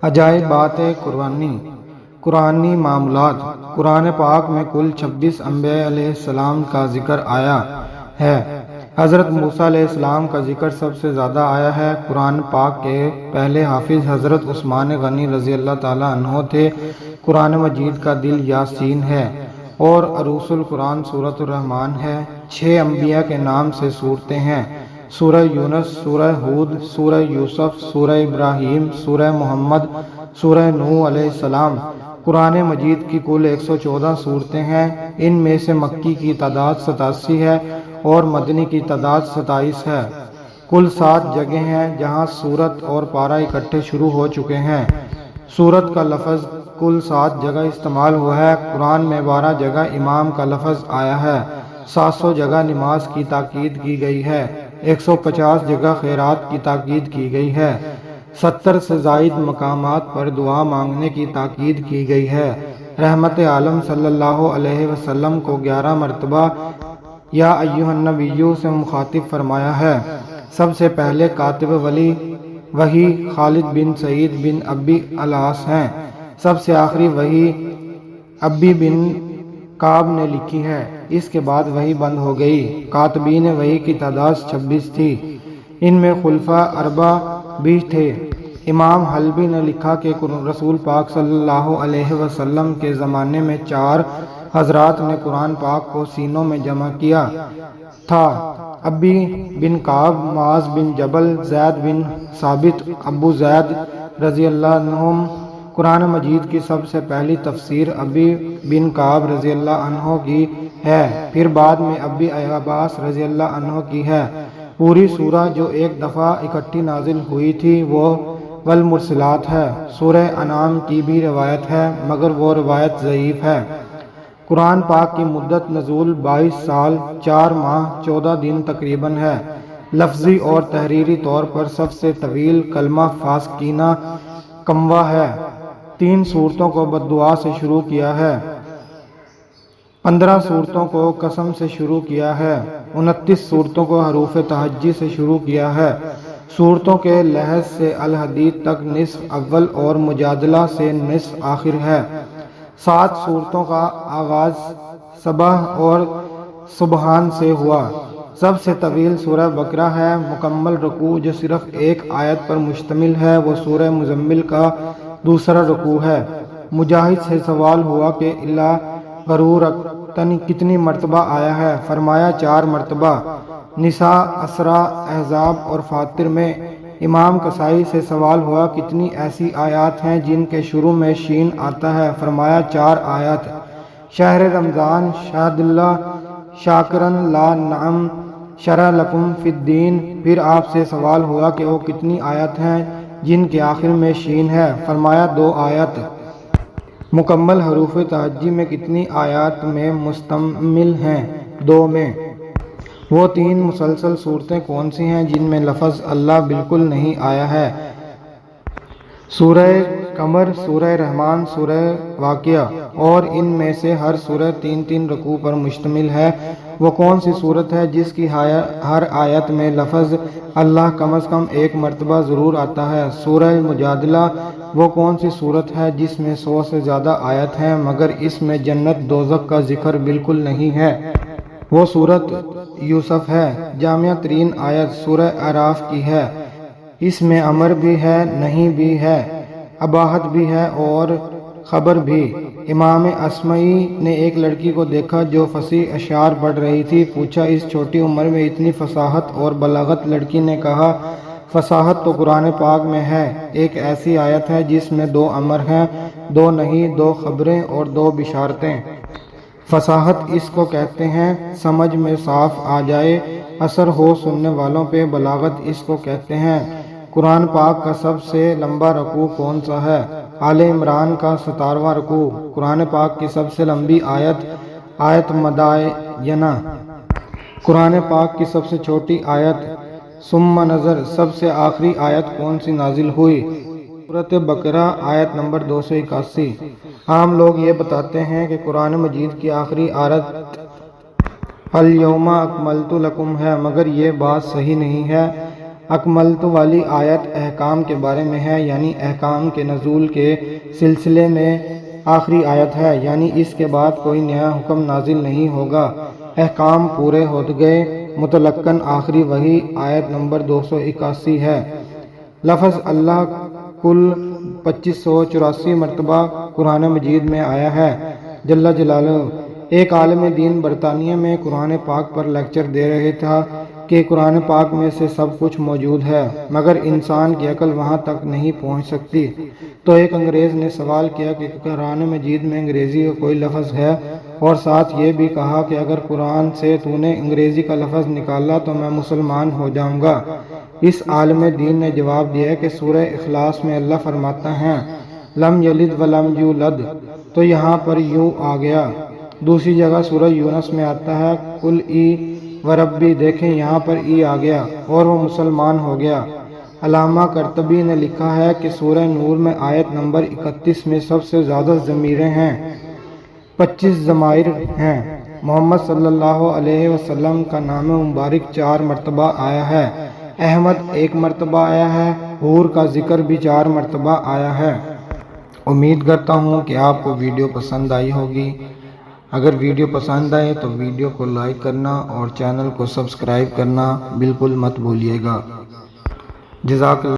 عجائبات قرآنی معمولات۔ قرآن پاک میں کل 26 انبیاء علیہ السلام کا ذکر آیا ہے۔ حضرت موسیٰ علیہ السلام کا ذکر سب سے زیادہ آیا ہے۔ قرآن پاک کے پہلے حافظ حضرت عثمان غنی رضی اللہ تعالیٰ عنہ تھے۔ قرآن مجید کا دل یاسین ہے اور عروس القرآن سورۃ الرحمن ہے۔ 6 انبیاء کے نام سے سورتیں ہیں: سورہ یونس، سورہ ہود، سورہ یوسف، سورہ ابراہیم، سورہ محمد، سورہ نوح علیہ السلام۔ قرآن مجید کی کل 114 سورتیں ہیں۔ ان میں سے مکی کی تعداد 87 ہے اور مدنی کی تعداد 27 ہے۔ کل 7 جگہیں ہیں جہاں سورت اور پارہ اکٹھے شروع ہو چکے ہیں۔ سورت کا لفظ کل 7 جگہ استعمال ہوا ہے۔ قرآن میں 12 جگہ امام کا لفظ آیا ہے۔ 700 جگہ نماز کی تاکید کی گئی ہے۔ 150 جگہ خیرات کی تاکید کی گئی ہے۔ 70 سے زائد مقامات پر دعا مانگنے کی تاکید کی گئی ہے۔ رحمت عالم صلی اللہ علیہ وسلم کو 11 مرتبہ یا ایھا النبی سے مخاطب فرمایا ہے۔ سب سے پہلے کاتب وحی خالد بن سعید بن ابی العاص ہیں۔ سب سے آخری وحی ابی بن کعب نے لکھی ہے۔ اس کے بعد وحی بند ہو گئی۔ کاتبین وحی کی تعداد 26 تھی۔ ان میں خلفاء اربعہ بھی تھے۔ امام حلبی نے لکھا کہ رسول پاک صلی اللہ علیہ وسلم کے زمانے میں 4 حضرات نے قرآن پاک کو سینوں میں جمع کیا تھا: ابی بن کعب، معاذ بن جبل، زید بن ثابت، ابو زید رضی اللہ عنہم۔ قرآن مجید کی سب سے پہلی تفسیر ابی بن کعب رضی اللہ عنہ کی ہے، پھر بعد میں ابی عباس رضی اللہ عنہ کی ہے۔ پوری سورہ جو ایک دفعہ اکٹھی نازل ہوئی تھی وہ والمرسلات ہے۔ سورہ انعام کی بھی روایت ہے مگر وہ روایت ضعیف ہے۔ قرآن پاک کی مدت نزول 22 سال 4 ماہ 14 دن تقریباً ہے۔ لفظی اور تحریری طور پر سب سے طویل کلمہ فاسقینہ کموا ہے۔ 3 سورتوں کو بددعا سے شروع کیا ہے۔ 15 سورتوں کو قسم سے شروع کیا ہے۔ 29 سورتوں کو حروف تہجی سے شروع کیا ہے۔ سورتوں کے لحاظ سے الحدید تک نصف اول اور مجادلہ سے نصف آخر ہے۔ 7 سورتوں کا آغاز سبح اور سبحان سے ہوا۔ سب سے طویل سورہ بقرہ ہے۔ مکمل رکوع جو صرف ایک آیت پر مشتمل ہے وہ سورہ مزمل کا دوسرا رکوع ہے۔ مجاہد سے سوال ہوا کہ الا غرورتن کتنی مرتبہ آیا ہے؟ فرمایا 4 مرتبہ۔ نساء، اسراء، احزاب اور فاطر میں۔ امام کسائی سے سوال ہوا کتنی ایسی آیات ہیں جن کے شروع میں شین آتا ہے؟ فرمایا 4 آیات۔ شہر رمضان شہد اللہ شاکرن لا نعم شرع لکم فی الدین۔ پھر آپ سے سوال ہوا کہ وہ کتنی آیات ہیں جن کے آخر میں شین ہے؟ فرمایا 2 آیات۔ مکمل حروف تہجی میں کتنی آیات میں مشتمل ہیں؟ 2 میں۔ وہ 3 مسلسل صورتیں کون سی ہیں جن میں لفظ اللہ بالکل نہیں آیا ہے؟ سورہ قمر، سورہ رحمان، سورہ واقعہ، اور ان میں سے ہر سورہ 3 رکوع پر مشتمل ہے۔ وہ کون سی صورت ہے جس کی ہر آیت میں لفظ اللہ کم از کم 1 مرتبہ ضرور آتا ہے؟ سورہ مجادلہ۔ وہ کون سی صورت ہے جس میں 100 سے زیادہ آیت ہیں مگر اس میں جنت دوزخ کا ذکر بالکل نہیں ہے؟ وہ سورت یوسف ہے۔ جامع ترین آیت سورہ اعراف کی ہے۔ اس میں امر بھی ہے، نہیں بھی ہے، اباحت بھی ہے اور خبر بھی۔ امام اصمعی نے ایک لڑکی کو دیکھا جو فصیح اشعار پڑھ رہی تھی۔ پوچھا اس چھوٹی عمر میں اتنی فصاحت اور بلاغت؟ لڑکی نے کہا فصاحت تو قرآن پاک میں ہے۔ ایک ایسی آیت ہے جس میں 2 امر ہیں، 2 نہیں، 2 خبریں اور 2 بشارتیں۔ فصاحت اس کو کہتے ہیں سمجھ میں صاف آ جائے، اثر ہو سننے والوں پہ۔ بلاغت اس کو کہتے ہیں۔ قرآن پاک کا سب سے لمبا رکوع کون سا ہے؟ آل عمران کا 17واں رکوع۔ قرآن پاک کی سب سے لمبی آیت مدائنہ۔ قرآن پاک کی سب سے چھوٹی آیت ثم نظر۔ سب سے آخری آیت کون سی نازل ہوئی؟ سورۃ بقرہ آیت نمبر 281۔ عام لوگ یہ بتاتے ہیں کہ قرآن مجید کی آخری آیت الیوم اکملت لکم ہے مگر یہ بات صحیح نہیں ہے۔ اکملت والی آیت احکام کے بارے میں ہے، یعنی احکام کے نزول کے سلسلے میں آخری آیت ہے، یعنی اس کے بعد کوئی نیا حکم نازل نہیں ہوگا، احکام پورے ہو گئے۔ متلقن آخری وحی آیت نمبر 281 ہے۔ لفظ اللہ کل 2584 مرتبہ قرآن مجید میں آیا ہے۔ جل جلالہ ایک عالم دین برطانیہ میں قرآن پاک پر لیکچر دے رہے تھا کہ قرآن پاک میں سے سب کچھ موجود ہے مگر انسان کی عقل وہاں تک نہیں پہنچ سکتی۔ تو ایک انگریز نے سوال کیا کہ قرآن مجید میں انگریزی کا کوئی لفظ ہے، اور ساتھ یہ بھی کہا کہ اگر قرآن سے تو نے انگریزی کا لفظ نکالا تو میں مسلمان ہو جاؤں گا۔ اس عالم دین نے جواب دیا کہ سورہ اخلاص میں اللہ فرماتا ہے لم یلد ولم یولد، تو یہاں پر یوں آ گیا۔ دوسری جگہ سورہ یونس میں آتا ہے قل ای وربی، دیکھیں یہاں پر ای آ گیا اور وہ مسلمان ہو گیا۔ علامہ قرطبی نے لکھا ہے کہ سورہ نور میں آیت نمبر 31 میں سب سے زیادہ ضمیریں ہیں، 25 ضمائر ہیں۔ محمد صلی اللہ علیہ وسلم کا نام مبارک 4 مرتبہ آیا ہے، احمد 1 مرتبہ آیا ہے، حور کا ذکر بھی 4 مرتبہ آیا ہے۔ امید کرتا ہوں کہ آپ کو ویڈیو پسند آئی ہوگی۔ اگر ویڈیو پسند آئے تو ویڈیو کو لائک کرنا اور چینل کو سبسکرائب کرنا بالکل مت بھولیے گا۔ جزاک اللہ۔